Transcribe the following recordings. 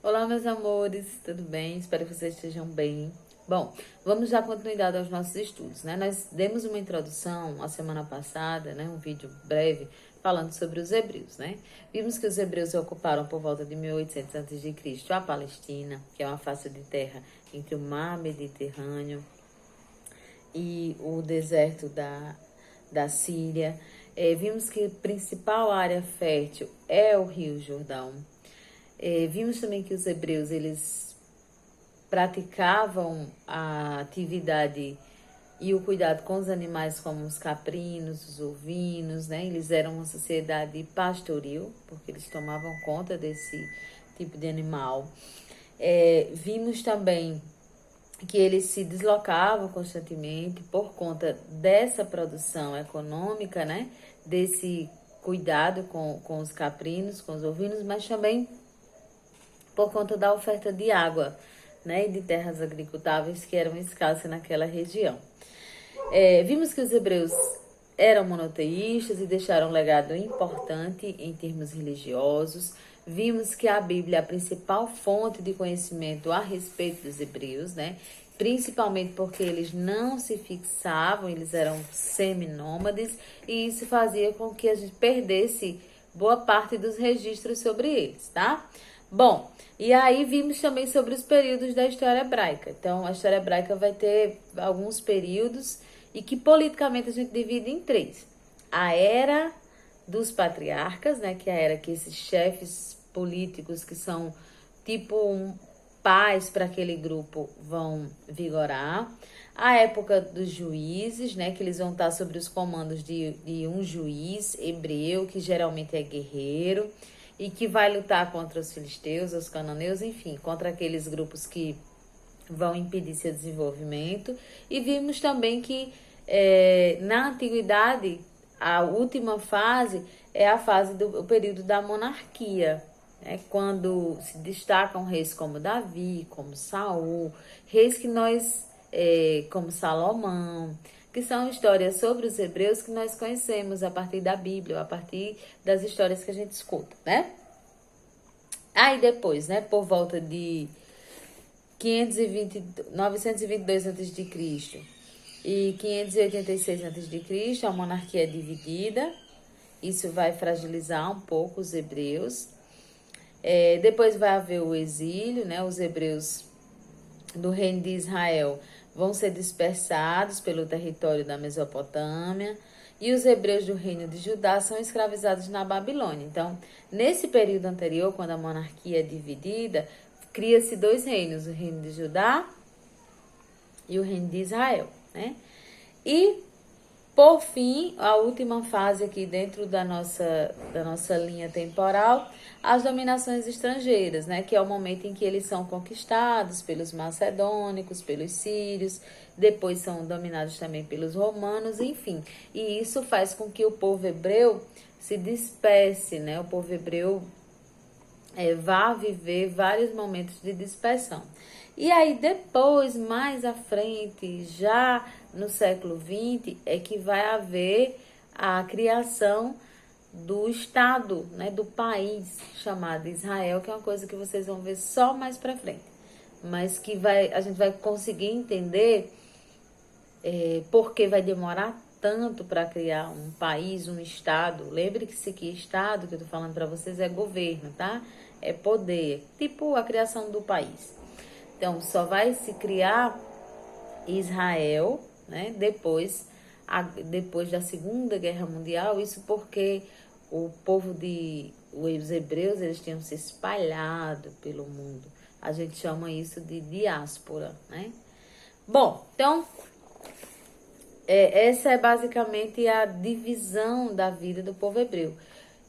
Olá, meus amores, tudo bem? Espero que vocês estejam bem. Bom, vamos dar continuidade aos nossos estudos, né? Nós demos uma introdução a semana passada, né? Um vídeo breve falando sobre os hebreus, né? Vimos que os hebreus ocuparam por volta de 1800 a.C. a Palestina, que é uma faixa de terra entre o mar Mediterrâneo e o deserto da Síria. Vimos que a principal área fértil é o Rio Jordão. Vimos também que os hebreus, eles praticavam a atividade e o cuidado com os animais como os caprinos, os ovinos, né? Eles eram uma sociedade pastoril, porque eles tomavam conta desse tipo de animal. Vimos também que eles se deslocavam constantemente por conta dessa produção econômica, né? Desse cuidado com os caprinos, com os ovinos, mas também por conta da oferta de água, né, e de terras agricultáveis que eram escassas naquela região. Vimos que os hebreus eram monoteístas e deixaram um legado importante em termos religiosos. Vimos que a Bíblia é a principal fonte de conhecimento a respeito dos hebreus, né? Principalmente porque eles não se fixavam, eles eram seminômades, e isso fazia com que a gente perdesse boa parte dos registros sobre eles, tá? Bom, e aí vimos também sobre os períodos da história hebraica. Então, a história hebraica vai ter alguns períodos e que politicamente a gente divide em três. A era dos patriarcas, né, que é a era que esses chefes políticos que são tipo pais para aquele grupo vão vigorar. A época dos juízes, né, que eles vão estar sobre os comandos de um juiz hebreu, que geralmente é guerreiro, e que vai lutar contra os filisteus, os cananeus, enfim, contra aqueles grupos que vão impedir seu desenvolvimento. E vimos também que na antiguidade, a última fase é a fase do período da monarquia, né? Quando se destacam reis como Davi, como Saul, reis que nós, como Salomão, que são histórias sobre os hebreus que nós conhecemos a partir da Bíblia, a partir das histórias que a gente escuta, né? Aí depois, né, por volta de 922 a.C. e 586 a.C., a monarquia é dividida. Isso vai fragilizar um pouco os hebreus. Depois vai haver o exílio, né? Os hebreus do reino de Israel vão ser dispersados pelo território da Mesopotâmia, e os hebreus do reino de Judá são escravizados na Babilônia. Então, nesse período anterior, quando a monarquia é dividida, cria-se dois reinos, o reino de Judá e o reino de Israel, né? E, por fim, a última fase aqui dentro da nossa linha temporal, as dominações estrangeiras, né? Que é o momento em que eles são conquistados pelos macedônicos, pelos sírios, depois são dominados também pelos romanos, enfim. E isso faz com que o povo hebreu se disperse, né? O povo hebreu vá viver vários momentos de dispersão. E aí depois, mais à frente, já no século XX, é que vai haver a criação do Estado, né, do país chamado Israel, que é uma coisa que vocês vão ver só mais para frente, mas que a gente vai conseguir entender porque vai demorar tanto para criar um país, um Estado. Lembre-se que Estado, que eu tô falando para vocês, é governo, tá? É poder, tipo a criação do país. Então, só vai se criar Israel, né? Depois da Segunda Guerra Mundial, isso porque os hebreus, eles tinham se espalhado pelo mundo. A gente chama isso de diáspora, né? Bom, então, essa é basicamente a divisão da vida do povo hebreu.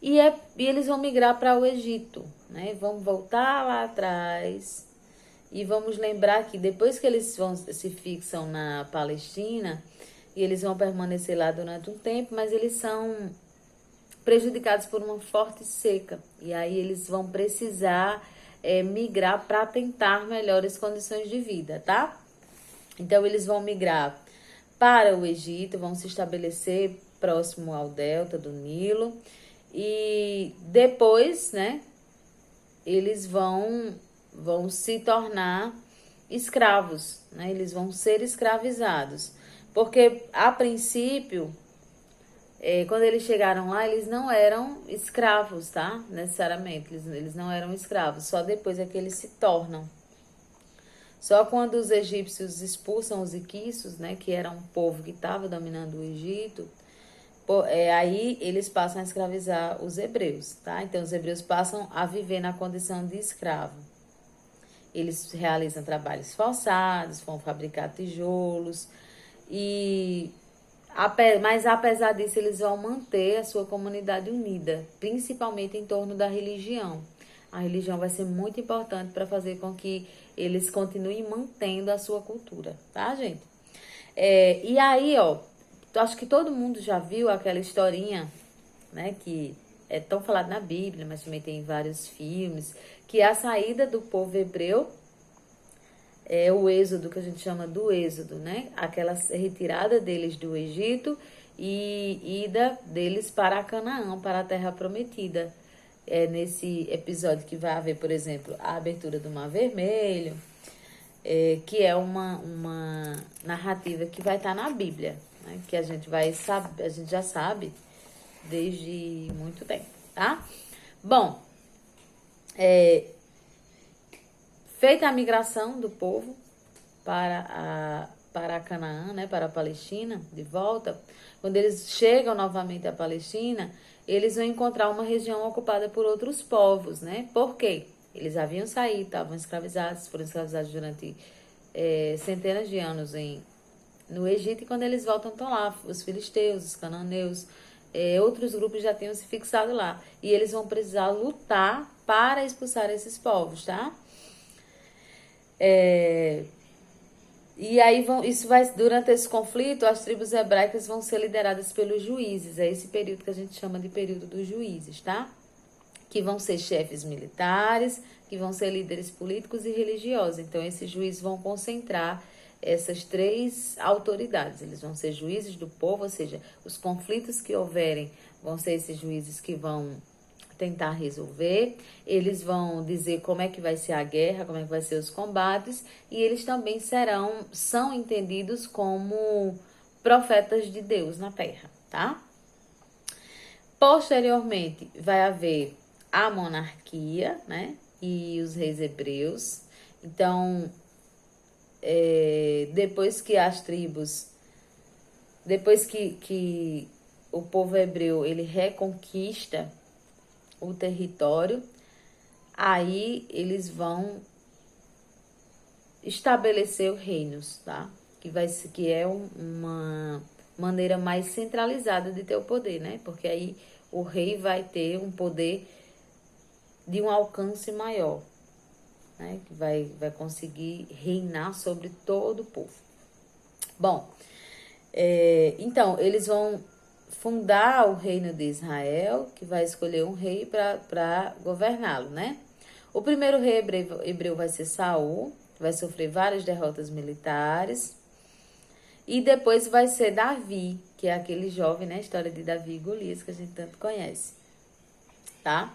E eles vão migrar para o Egito, né? Vão voltar lá atrás. E vamos lembrar que depois que eles se fixam na Palestina, e eles vão permanecer lá durante um tempo, mas eles são prejudicados por uma forte seca. E aí eles vão precisar migrar para tentar melhores condições de vida, tá? Então eles vão migrar para o Egito, vão se estabelecer próximo ao delta do Nilo. E depois, né, eles vão vão se tornar escravos, né? Eles vão ser escravizados. Porque, a princípio, quando eles chegaram lá, eles não eram escravos, tá? Necessariamente, eles não eram escravos. Só depois é que eles se tornam. Só quando os egípcios expulsam os iquiços, né? Que era um povo que estava dominando o Egito, aí eles passam a escravizar os hebreus, tá? Então, os hebreus passam a viver na condição de escravo. Eles realizam trabalhos forçados, vão fabricar tijolos, mas apesar disso, eles vão manter a sua comunidade unida, principalmente em torno da religião. A religião vai ser muito importante para fazer com que eles continuem mantendo a sua cultura, tá, gente? E aí, ó, acho que todo mundo já viu aquela historinha, né, que é tão falada na Bíblia, mas também tem em vários filmes, que é a saída do povo hebreu, o êxodo, que a gente chama do êxodo, né? Aquela retirada deles do Egito e ida deles para Canaã, para a terra prometida. É nesse episódio que vai haver, por exemplo, a abertura do Mar Vermelho, que é uma narrativa que vai estar na Bíblia, né? Que a gente já sabe desde muito tempo, tá? Bom, feita a migração do povo para Canaã, né, para a Palestina, de volta, quando eles chegam novamente à Palestina, eles vão encontrar uma região ocupada por outros povos, né? Por quê? Eles haviam saído, estavam escravizados, foram escravizados durante centenas de anos no Egito, e quando eles voltam estão lá os filisteus, os cananeus, outros grupos já tinham se fixado lá, e eles vão precisar lutar para expulsar esses povos, tá? E aí durante esse conflito, as tribos hebraicas vão ser lideradas pelos juízes. É esse período que a gente chama de período dos juízes, tá? Que vão ser chefes militares, que vão ser líderes políticos e religiosos. Então, esses juízes vão concentrar essas três autoridades. Eles vão ser juízes do povo, ou seja, os conflitos que houverem vão ser esses juízes que vão tentar resolver, eles vão dizer como é que vai ser a guerra, como é que vai ser os combates, e eles também são entendidos como profetas de Deus na terra, tá? Posteriormente, vai haver a monarquia, né, e os reis hebreus. Então, depois que as tribos, depois que o povo hebreu, ele reconquista o território, aí eles vão estabelecer os reinos, tá? Que é uma maneira mais centralizada de ter o poder, né? Porque aí o rei vai ter um poder de um alcance maior, né? Que vai conseguir reinar sobre todo o povo. Bom, então eles vão fundar o reino de Israel, que vai escolher um rei para governá-lo, né? O primeiro rei hebreu vai ser Saul, que vai sofrer várias derrotas militares. E depois vai ser Davi, que é aquele jovem, né? A história de Davi e Golias, que a gente tanto conhece, tá?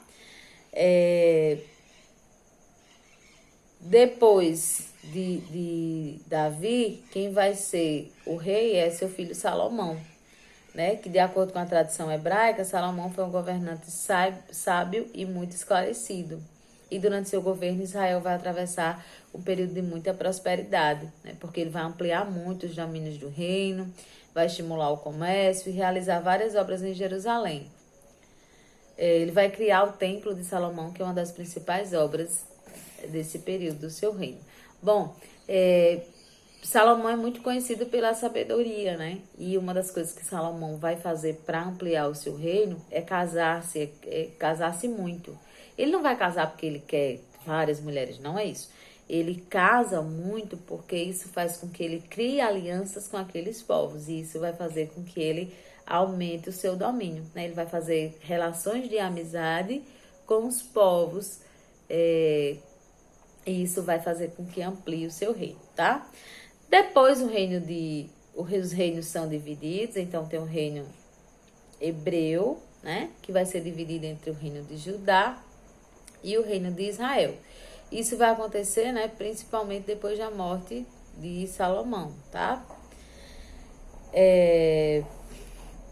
Depois de Davi, quem vai ser o rei é seu filho Salomão, né? Que de acordo com a tradição hebraica, Salomão foi um governante sábio e muito esclarecido. E durante seu governo, Israel vai atravessar um período de muita prosperidade, né? Porque ele vai ampliar muito os domínios do reino, vai estimular o comércio e realizar várias obras em Jerusalém. Ele vai criar o Templo de Salomão, que é uma das principais obras desse período do seu reino. Bom, Salomão é muito conhecido pela sabedoria, né? E uma das coisas que Salomão vai fazer para ampliar o seu reino é casar-se muito. Ele não vai casar porque ele quer várias mulheres, não é isso. Ele casa muito porque isso faz com que ele crie alianças com aqueles povos. E isso vai fazer com que ele aumente o seu domínio, né? Ele vai fazer relações de amizade com os povos, e isso vai fazer com que amplie o seu reino, tá? Depois os reinos são divididos, então tem o reino hebreu, né? Que vai ser dividido entre o reino de Judá e o reino de Israel. Isso vai acontecer, né, principalmente depois da morte de Salomão, tá?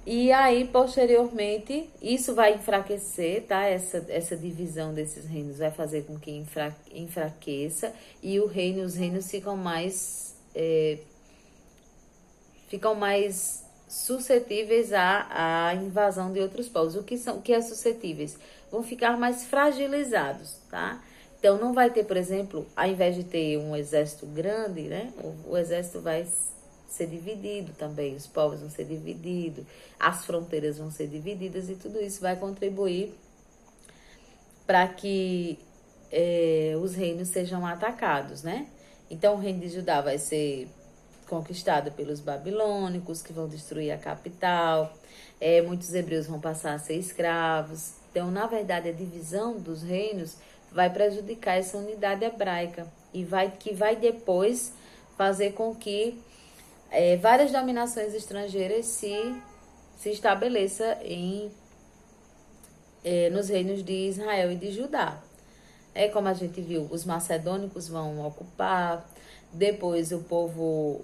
E aí, posteriormente, isso vai enfraquecer, tá? Essa divisão desses reinos vai fazer com que enfraqueça e os reinos ficam mais suscetíveis à invasão de outros povos. O que é suscetíveis? Vão ficar mais fragilizados, tá? Então, não vai ter, por exemplo, ao invés de ter um exército grande, né? O exército vai ser dividido também, os povos vão ser divididos, as fronteiras vão ser divididas e tudo isso vai contribuir para que os reinos sejam atacados, né? Então, o reino de Judá vai ser conquistado pelos babilônicos, que vão destruir a capital. Muitos hebreus vão passar a ser escravos. Então, na verdade, a divisão dos reinos vai prejudicar essa unidade hebraica e vai depois fazer com que várias dominações estrangeiras se estabeleçam nos reinos de Israel e de Judá. Como a gente viu, os macedônicos vão ocupar, depois o povo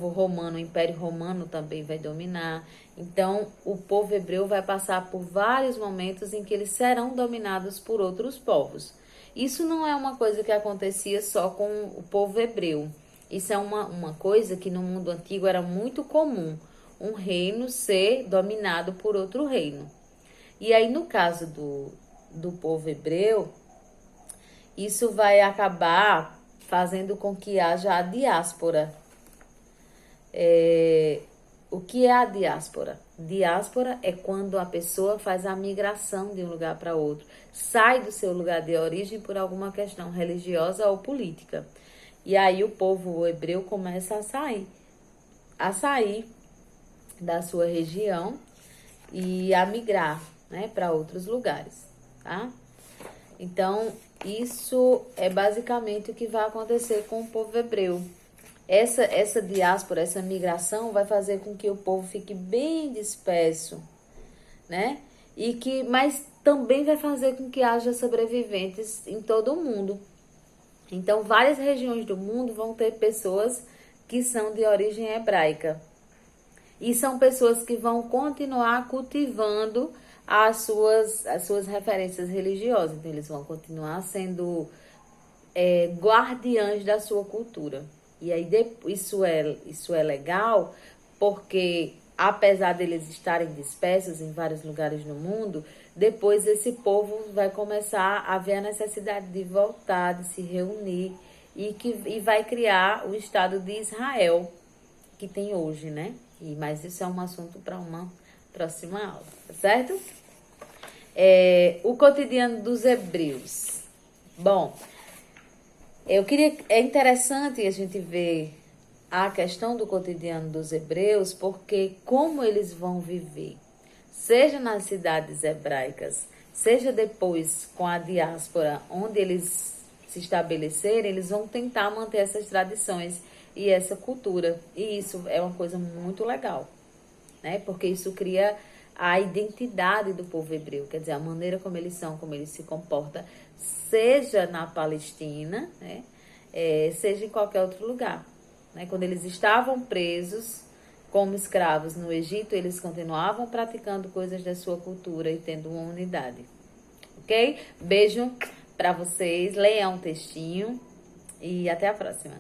romano, o Império Romano também vai dominar. Então, o povo hebreu vai passar por vários momentos em que eles serão dominados por outros povos. Isso não é uma coisa que acontecia só com o povo hebreu. Isso é uma coisa que no mundo antigo era muito comum, um reino ser dominado por outro reino. E aí, no caso do povo hebreu, isso vai acabar fazendo com que haja a diáspora. O que é a diáspora? Diáspora é quando a pessoa faz a migração de um lugar para outro, sai do seu lugar de origem por alguma questão religiosa ou política. E aí o povo hebreu começa a sair da sua região e a migrar, né, para outros lugares, tá? Então, isso é basicamente o que vai acontecer com o povo hebreu. Essa diáspora, essa migração vai fazer com que o povo fique bem disperso, né? Mas também vai fazer com que haja sobreviventes em todo o mundo. Então, várias regiões do mundo vão ter pessoas que são de origem hebraica. E são pessoas que vão continuar cultivando as suas referências religiosas. Então, eles vão continuar sendo guardiães da sua cultura. E aí, isso é legal, porque apesar deles estarem dispersos em vários lugares no mundo, depois esse povo vai começar a ver a necessidade de voltar, de se reunir e vai criar o Estado de Israel que tem hoje, né? Mas isso é um assunto para uma próxima aula, tá certo? O cotidiano dos hebreus. Bom, é interessante a gente ver a questão do cotidiano dos hebreus, porque como eles vão viver, seja nas cidades hebraicas, seja depois com a diáspora, onde eles se estabelecerem, eles vão tentar manter essas tradições e essa cultura. E isso é uma coisa muito legal, né? Porque isso cria a identidade do povo hebreu, quer dizer, a maneira como eles são, como eles se comportam, seja na Palestina, né? Seja em qualquer outro lugar. Né? Quando eles estavam presos como escravos no Egito, eles continuavam praticando coisas da sua cultura e tendo uma unidade. Ok? Beijo para vocês, leiam um textinho e até a próxima.